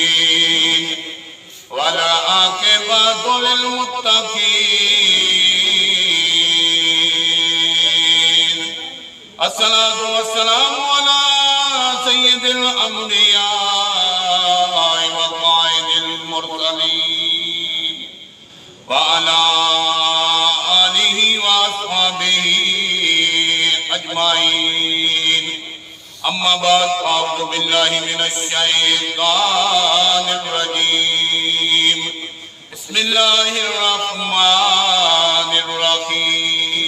العالمين والعاقبة للمتقين الصلاة والسلام على سيد الأنبياء وقائد المرسلين وعلى آله وأصحابه أجمعين أما بعد أعوذ بالله من الشيطان الرجيم بسم الله الرحمن الرحيم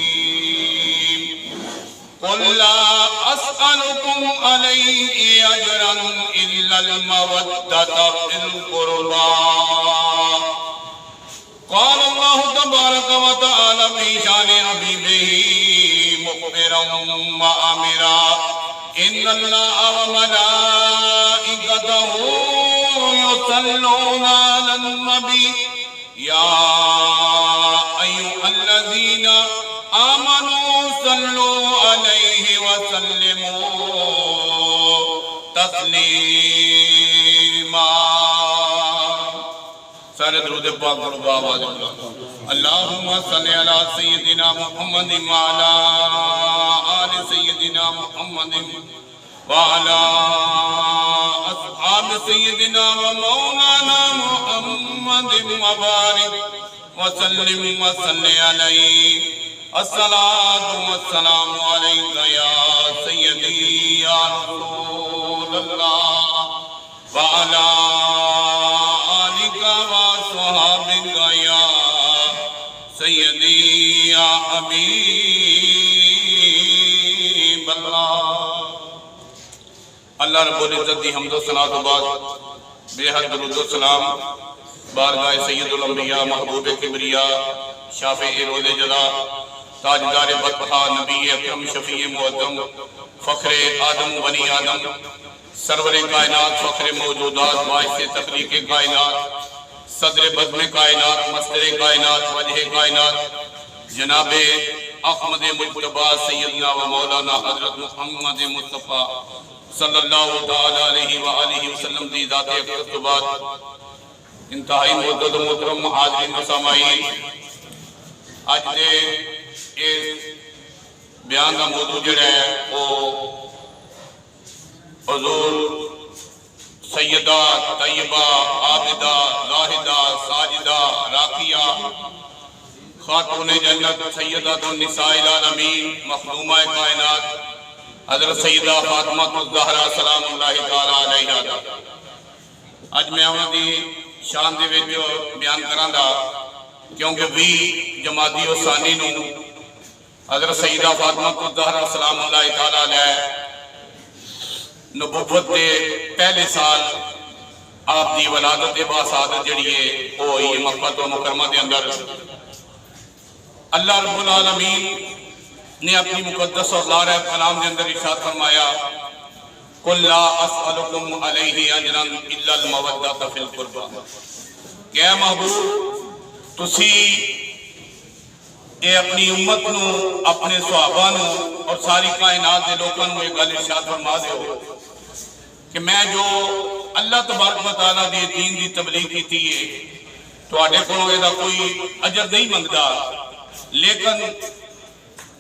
قل لا أسألكم عليه أجرا إلا المودة في القربى قال الله تبارك وتعالى في شان حبيبه مخبرا وآمرا إن الله وملائكته يصلون على النبي يا أيها الذين آمنوا صلوا عليه وسلموا تسليما سارے درود پاک اور آواز اللہم صلی علی سیدنا محمد وعلا آل سیدنا محمد وعلا اصحاب سیدنا ومولانا محمد مبارک وسلم وصلی علیہ الصلاة والسلام علیکہ یا سیدی یا رسول اللہ وعلا سیدی یا حبیب اللہ اللہ رب العزت دی حمد و ثنا تو بعد بے حد درود و سلام بارگاہ سید الانبیاء محبوب کبریاء شافع روز جزا تاجدار بدبہا نبی اکرم شفیع معظم فخر آدم و بنی آدم سرور کائنات فخر موجودات باعث تخلیق کائنات صدر بزم کائنات مصدر کائنات وجہ کائنات جناب احمد مجتبی سیدنا و مولانا حضرت محمد مصطفیٰ صلی اللہ تعالیٰ علیہ وآلہ وسلم دی ذات اقدس تو بعد انتہائی معزز و محترم حاضرین و سامعین آج دے اس بیان کا موضوع جڑا ہے وہ حضور سیدہ طیبہ عابدہ زاہدہ ساجدہ راقیہ خاتون جنت سیدہ النساء العالمین مخدومہ کائنات حضرت سیدہ فاطمہ الزہرا سلام اللہ تعالیٰ علیہ آج میں انہوں دی شان دے ویڈیو بیان کران دا کیونکہ بھی جمادی و ثانی نو حضرت سیدہ فاطمہ الزہرا سلام اللہ تعالیٰ علیہ نبوت دے پہلے سال آپ دی ولادت با سعادت جڑیے ہوئی مکہ و مکرمہ دے اندر اللہ رب العالمین نے اپنی مقدس اور لارہ کلام دے اندر ارشاد فرمایا قل لا اسألکم علیہ اجرا الا المودۃ فی القربى کہ اے محبوب تسی اے اپنی امت نو اپنے صحابہ نو اور ساری کائنات دے لوگوں نو ایک گل ارشاد فرما دے ہو کہ میں جو اللہ تبارک و تعالیٰ دی دین دی تبلیغ کی تھی تو آڈے کو دا کوئی اجر نہیں مانگدا لیکن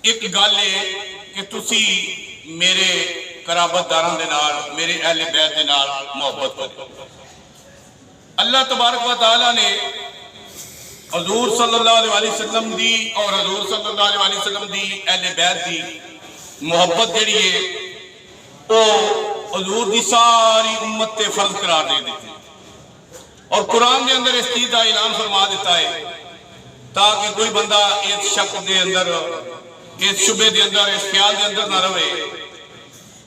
ایک گل ہے کہ تسی میرے قرابت داران دے نال میرے اہل بیت دے نال محبت کرو اللہ تبارک و تعالیٰ نے حضور صلی اللہ علیہ وسلم دی اور حضور صلی اللہ علیہ وسلم دی اہل بیت دی محبت جڑی ہے وہ حضور دی ساری امت تے فرض قرار دے دیتی اور قرآن دے اندر اس چیز کا اعلان فرما دیتا ہے تاکہ کوئی بندہ اس شک دے اندر اس شبے دے اندر اس خیال دے اندر نہ رہے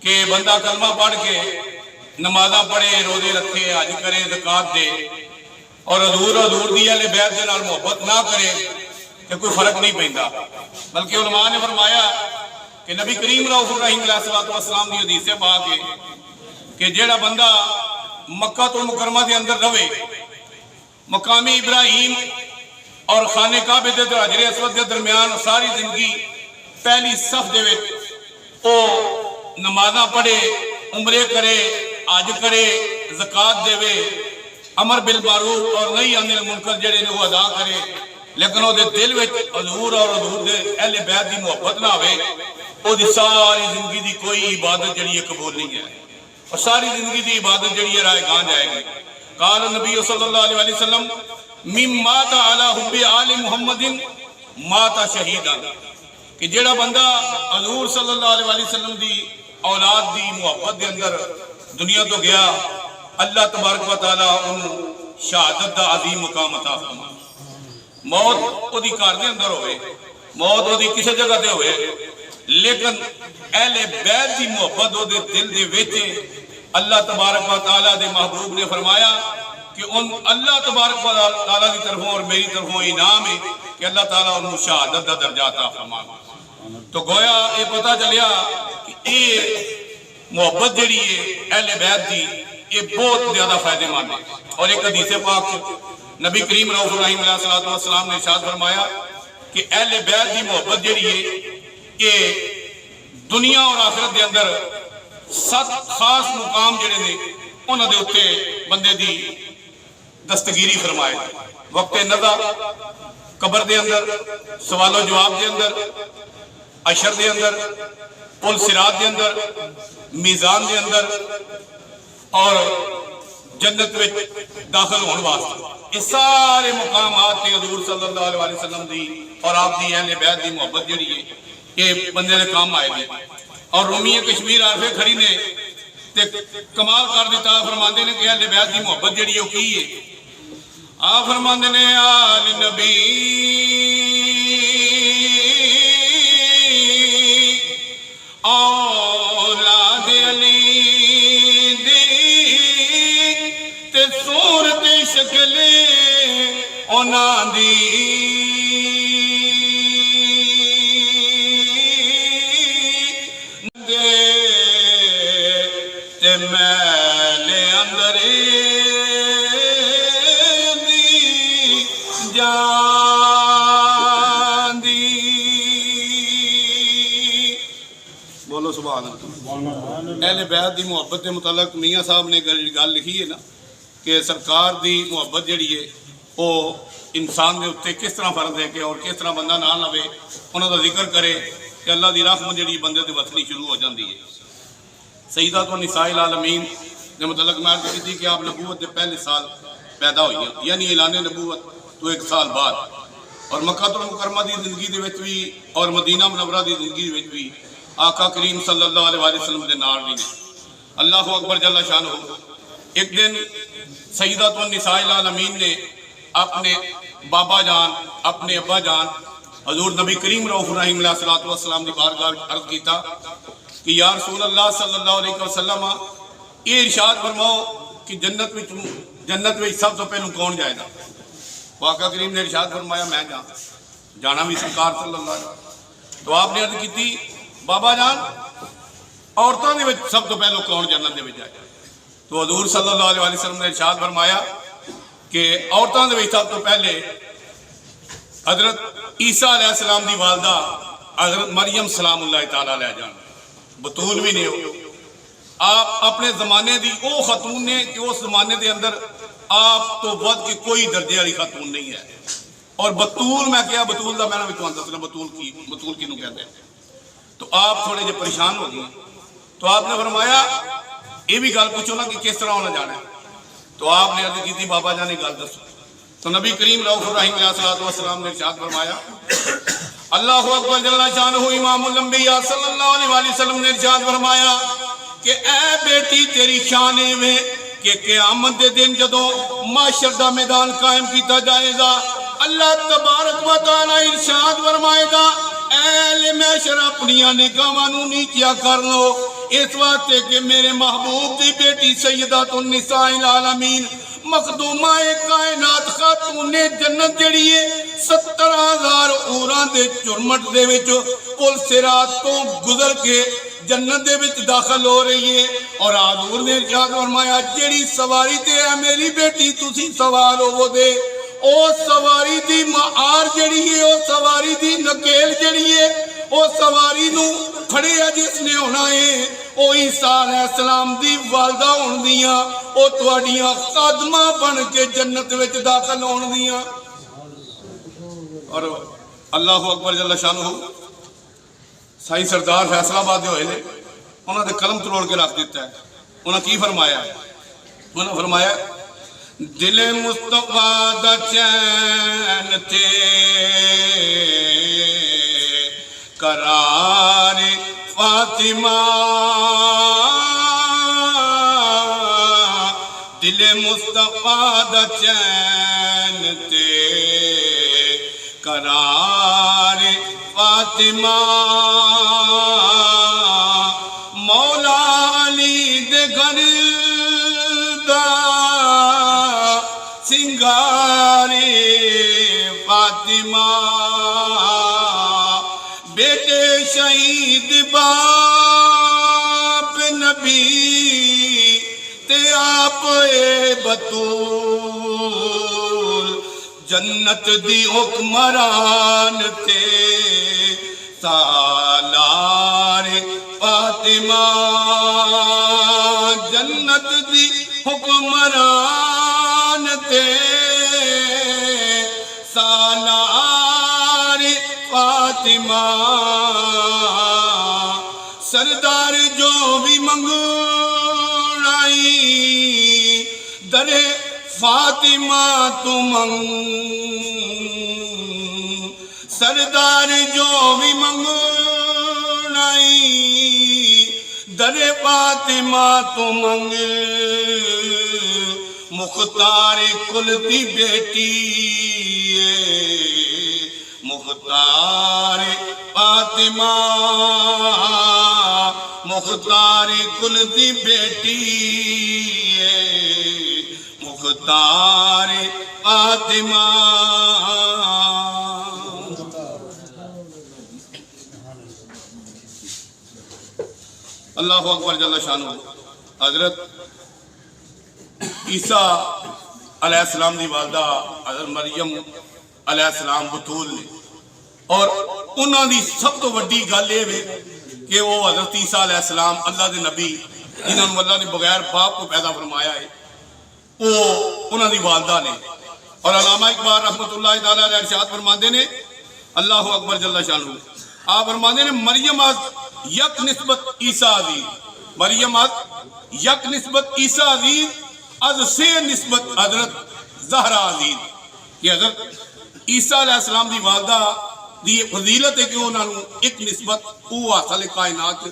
کہ بندہ کلمہ پڑھ کے نمازہ پڑھے روزے رکھے حج کرے زکات دے اور حضور دی اہل بیت دے نال محبت نہ کرے کہ کوئی فرق نہیں پیندا بلکہ علماء نے فرمایا کہ نبی کریم رؤوف الرحیم علیہ السلام دی حدیث سے پاک ہے کہ جیڑا بندہ مکہ تو مکرمہ دے اندر رہے مقامی ابراہیم اور خانہ کعبہ دے حجر اسود کے درمیان ساری زندگی پہلی صف دے وچ او نمازاں پڑھے عمرے کرے حج کرے زکات دے امر بالمعروف اور نہی عن المنکر جڑے نے وہ ادا کرے لیکن وہ دل وچ حضور اور حضور دے اہل بیت دی محبت نہ ہوئے وہ ساری زندگی دی کوئی عبادت جڑی ہے قبول نہیں ہے اور ساری زندگی دی عبادت جڑی ہے رائے گاں جائے گی قال نبی صلی اللہ علیہ وسلم مم مات علی حب آل محمد مات شہیدا کہ جڑا بندہ حضور صلی اللہ علیہ وسلم دی اولاد دی محبت دے اندر دنیا تو گیا اللہ تبارک و تعالی انہوں شہادت دا عظیم مقام عطا فرمائے موت وہ دی کار دے اندر ہوئے موت وہ دی کسی جگہ دے ہوئے لیکن اہل بیت دی محبت وہ دے دل دے ویچے اللہ تبارک و تعالی دے محبوب نے فرمایا کہ ان اللہ تبارک و تعالی کی طرفوں اور میری طرفوں انعام ہے کہ اللہ تعالیٰ انہوں شہادت دا درجہ عطا فرمائے تو گویا یہ پتہ چلیا کہ یہ محبت جڑی ہے اہل بیت دی یہ بہت زیادہ فائدے مند ہے اور ایک حدیث پاک نبی کریم رؤوف الرحیم علیہ السلام نے ارشاد فرمایا کہ اہل بیت دی محبت جڑی ہے یہ دنیا اور آخرت دے اندر 7 خاص مقام جڑے نے انہاں دے اوتے بندے دی دستگیری فرمائے وقت نزا قبر دے اندر سوال و جواب دے اندر عشر دے اندر پل صراط دے اندر میزان دے اندر اور جنت میں داخل ہونے واسطے یہ سارے مقامات تے حضور صلی اللہ علیہ وسلم دی اور آپ دی اہل بیت دی محبت جڑی ہے یہ بندے نے کام آئے گی اور رومی کشمیر عارفے کھڑی نے تے کمال کر دیتا فرماندے نے کہ اہل بیت دی محبت جڑی ہے وہ کی ہے آپ فرماندے نے آل نبی اولاد علی دی تے صورت شکل انہاں دی تے میلے اندر بولو سبحان اللہ اہل بیت دی محبت کے متعلق میاں صاحب نے گل لکھی ہے نا کہ سرکار دی محبت جڑی ہے وہ انسان دے اتنے کس طرح فرض ہے کہ اور کس طرح بندہ نہ لوے انہوں کا ذکر کرے کہ اللہ دی رحمت جڑی بندے تے وسنی شروع ہو جاتی ہے سیدات النساء العالمین نے متعلق میں عرض کی تھی کہ آپ نبوت دے پہلے سال پیدا ہوئی ہیں یعنی اعلان نبوت تو 1 سال بعد اور مکہ المکرمہ دی زندگی دے وچ بھی اور مدینہ منورہ دی زندگی دے وچ بھی آقا کریم صلی اللہ علیہ وسلم دے نال بھی اللہ اکبر جل شانہ ایک دن سیدات النساء العالمین نے اپنے بابا جان اپنے ابا جان حضور نبی کریم رؤوف الرحیم علیہ السلام دی بارگاہ عرض کیتا کہ یا رسول اللہ صلی اللہ علیہ وسلم یہ ارشاد فرماؤ کہ جنت میں سب تو پہلو کون جائے گا آقا کریم نے ارشاد فرمایا میں جانا بھی سرکار صلی اللہ علیہ وسلم تو آپ نے عرض کی تھی بابا جان عورتوں نے سب تو پہلو کون جنت دے جائے تو حضور صلی اللہ علیہ وسلم نے ارشاد فرمایا کہ عورتوں نے سب تو پہلے حضرت عیسیٰ علیہ السلام دی والدہ حضرت مریم سلام اللہ تعالیٰ علیہ جان بطول بھی نہیں ہو آپ اپنے زمانے دی او خاتون نے کہ اس زمانے دے اندر آپ تو ود کی کوئی درجے والی خاتون نہیں ہے اور بطول میں کیا بطول دا میں نے بھی دسنا بطول کی نو کہتے ہیں تو آپ تھوڑے جے پریشان ہو گئے تو آپ نے فرمایا یہ بھی گل پوچھو نا کہ کس طرح ہونا جانا ہے تو آپ نے عرض کی تھی بابا جان گل دسو تو نبی کریم رؤوف الرحیم علیہ السلام نے ارشاد فرمایا اللہ اکبر جل شانہ امام الانبیاء صلی اللہ علیہ وسلم نے ارشاد فرمایا کہ اے بیٹی تیری شانے میں کہ قیامت دے دن جدوں معاشر دا میدان قائم کیتا جائے گا اللہ تبارک و تعالی ارشاد فرمائے گا اے معاشر اپنی نگاہاں نوں نیچیا کر لو اس واسطے کہ میرے محبوب دی بیٹی سیدات النساء العالمین مخدومہ کائنات خاتون جنت جڑی ہے 70,000 اوراں دے چرمٹ دے وچ پل صراط تو گزر کے جنت دے وچ داخل ہو رہی ہے اور حضور نے ارشاد فرمایا جڑی سواری تے ہے میری بیٹی تسی سوار ہو دے او سواری دی معار جڑی ہے او سواری دی نکیل جڑی ہے او سواری نو کھڑے جس نے ہونا ہے وہ عیسیٰ علیہ السلام دی والدہ ہون دیاں وہ تواڈیاں خادمہ بن کے جنت وچ داخل ہون دیاں۔ اور اللہ اکبر جل شانہ سائی سردار فیصل آباد ہوئے نے انہوں نے قلم تروڑ کے رکھ دیتا ہے۔ انہوں نے کی فرمایا؟ انہوں نے فرمایا دل مصطفیٰ دا چین تے قرار فاطمہ، دل مصطفیٰ دا چین تے قرار فاطمہ، مولا علی دے گھر دا سنگاری فاطمہ، بیٹے شہید باپ نبی تے آپ بطول، جنت دی حکمران تے سالار فاطمہ، جنت دی حکمران تے سالار فاطمہ، سردار جو بھی منگائی در فاطمہ تو منگ، سردار جو بھی منگائی در فاطمہ تو منگ، مختار کل دی بیٹی مختار فاطمہ، مختار کل دی بیٹی مختار فاطمہ۔ اللہ اکبر جل شانہ حضرت عیسیٰ علیہ السلام دی والدہ حضرت مریم علیہ السلام بطول نے، اور انہاں دی سب تو وڈی گل یہ ہے کہ وہ حضرت عیسیٰ علیہ السلام اللہ دے نبی جنہوں اللہ نے بغیر باپ کو پیدا فرمایا ہے وہ انہاں دی والدہ نے۔ اور علامہ اقبال رحمت اللہ تعالیٰ علیہ ارشاد فرماندے نے اللہ اکبر جل شانہ، آپ فرماندے نے مریم از یک نسبت عیسیٰ عزیز، مریم از یک نسبت عیسیٰ عزیز از سے نسبت حضرت زہرا عزیز، کہ حضرت عیسیٰ علیہ السلام دی والدہ دی فضیلت ہے کہ انہوں نے ایک نسبت وہ حاصل کائنات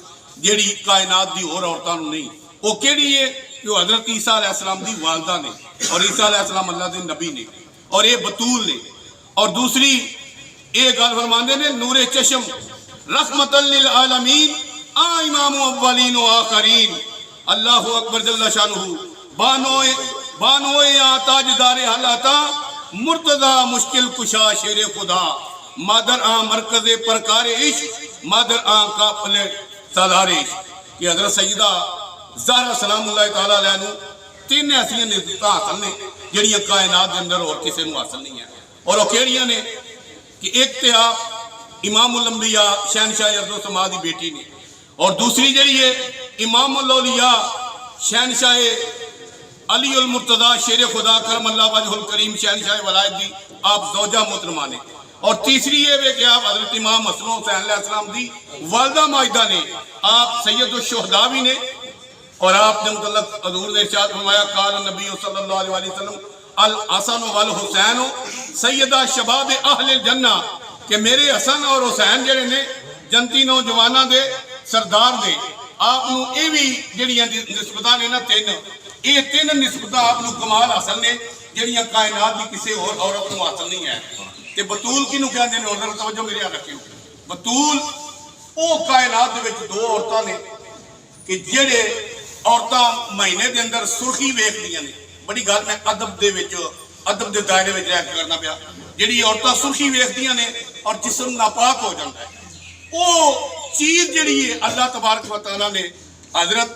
جیڑی کائنات دی اور عورتوں نہیں، وہ کیڑی ہے کہ وہ حضرت عیسیٰ علیہ السلام دی والدہ نے، اور عیسیٰ علیہ السلام اللہ دے نبی نے، اور یہ بطول نے۔ اور دوسری ایک گل فرماندے نے نور چشم رحمت للعالمین آ امام اولین و آخرین، اللہ اکبر جل شانہ، بانوئے تاجدار حالاتا مرتضی مشکل کشا شیر خدا، مادر آن مرکز پرکار عشق، مادر آن قافل سالار عشق، کہ حضرت سیدہ زہرا سلام اللہ تعالیٰ علیہ نے تین ایسی نسبت حاصل نے جڑیاں کائنات کے اندر اور کسی کو حاصل نہیں ہے، اور وہ کیڑیاں نے کہ ایک تے آپ امام الانبیاء شہنشاہ ارض و سما دی بیٹی نے، اور دوسری جڑی ہے امام الاولیاء شہنشاہ علی المرتضی شیر خدا کرم اللہ وجہ الکریم شہنشاہ ولایت دی آپ زوجہ محترمہ نے، اور تیسری یہ ہے کہ آپ حضرت امام حسن حسین علیہ السلام دی والدہ ماجدہ نے، آپ سید الشہداء بھی نے، اور آپ نے متعلق حضور نے ارشاد فرمایا قال نبی صلی اللہ علیہ وسلم الحسن والحسین سیدہ شباب اہل الجنہ، کہ میرے حسن اور حسین جڑے نے جنتی نوجوانہ دے سردار دے، آپ نو اے بھی جڑیاں نسبتاں نے نا تین، یہ تین نسبتاں آپ نو کمال حاصل نے جڑیاں کائنات دی کسی اور عورت نو حاصل نہیں ہے۔ کہ بطول کی نو کہندے نے، اور توجہ میرے یہاں رکھیو، بطول او کائنات دے وچ دو عورتاں نے کہ جڑے عورتاں مہینے دے اندر سرخی ویکھدیاں نے، بڑی گل میں ادب دے وچ ادب دے دائرے وچ رہ کے کرنا پیا، جڑی عورتاں سرخی ویکھدیاں نے اور جسم ناپاک ہو جاندا ہے، او چیز جڑی ہے اللہ تبارک و تعالیٰ نے حضرت